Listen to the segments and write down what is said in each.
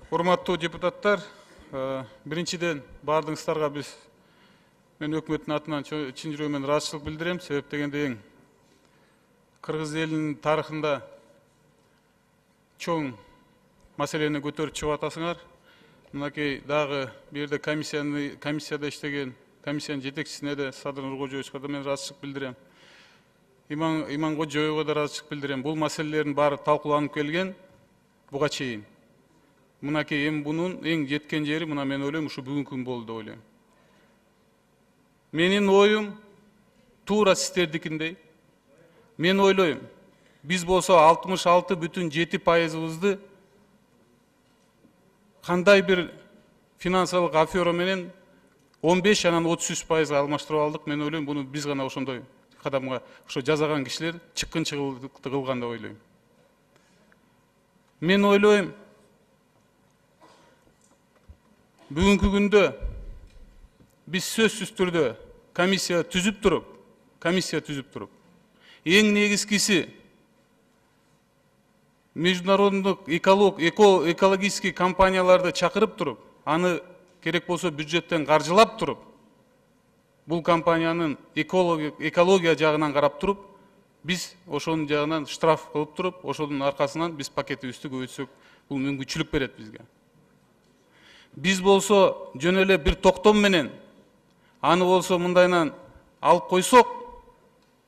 Урматтуу депутаттар, биринчиден бардыңыздарга мен өкмөттүн атынан чын жүрөгүмөн ыраазычылык билдирем. Себеп дегенде Кыргыз элинин тарыхында чоң маселени көтөрүп чыгып атасыңар. Мынакей дагы бул жерде комиссияда иштеген комиссиянын жетекчисине де Садыр Нуркожоевичке да мен ыраазычылык билдирем. Иманкожоевго да ыраазычылык билдирем. Бул маселелердин баары талкууланып келген буга чейин. Мынакей эми бунун эң жеткен жери мына мен ойлойм ушу бүгүнкү күн болду деп ойлойм. Менин оюм туура сиздердикиндей. Мен ойлойм, биз болсо 66,7%-ыбызды кандай бир финансылык афера менен 15 анан 33%-га алмаштырып алдык. Мен ойлойм, буну биз гана ошондой кадамга ошо жазаган кишилер чыккынчылыкты кылган деп ойлойм. Мен ойлойм, бүгүнкү күндө биз сөзсүз түрдө комиссия түзүп туруп, эң негизгиси международдук экологический компанияларды чакырып туруп, аны керек болсо бюджеттен каржылап туруп, бул компаниянын экология жагынан карап туруп, биз ошонун жагынан штраф кылып туруп, ошонун аркасынан биз пакетибизди көбөйтсөк, бул мүмкүнчүлүк берет бизге. Биз болсо жөн эле бир токтом менен аны болсо мындайынан алып койсок,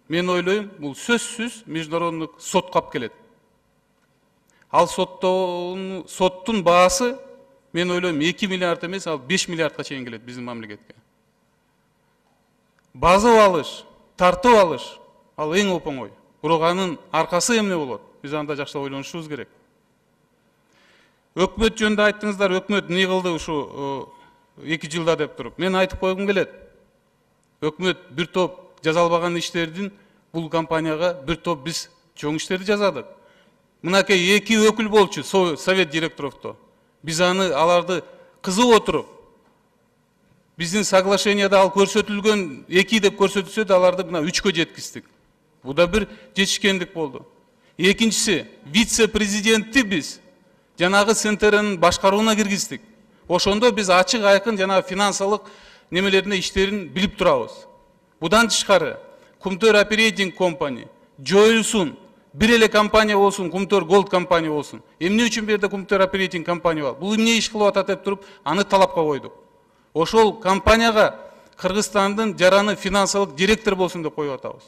мен ойлойм, бул сөзсүз международдук сотко алып келет. Ал соттун баасы мен ойлойм 2 миллиард эмес, ал 5 миллиардка чейин келет биздин мамлекетке. Базып алыш, тартып алыш, ал эң оңой. Бирок анын аркасы эмне болот? Биз анда жакшылап ойлонушубуз керек. Өкмөт жөнүндө айттыңыздар, өкмөт эмне кылды ушу 2 жылда деп туруп. Мен айтып койгум келет. Өкмөт бир топ жазалбаган иштердин бул компанияга бир топ биз чоң иштерди жазадык. Мынакей 2 өкүл болчу совет директоровто. Биз аларды кызып отуруп, биздин соглашенияда ал көрсөтүлгөн 2 деп көрсөтүлсө да аларды мына 3кө жеткиздик. Бу да бир жетишкендик болду. Экинчиси, вице-президентти биз жанагы СНТРнын башкарууна киргиздик. Ошондо биз ачык айкын жанагы финансылык немелерине иштерин билип турабыз. Будан тышкары, Кумтөр Оперейтинг компания жоюлсун, бир эле компания болсун, Кумтөр Голд компания болсун. Эмне үчүн бу жерде Кумтөр Оперейтинг компания бар? Бул эмне иш кылып атат деп туруп, аны талапка койдук. Ошол компанияга Кыргызстандын жараны финансылык директор болсун деп коюп атабыз.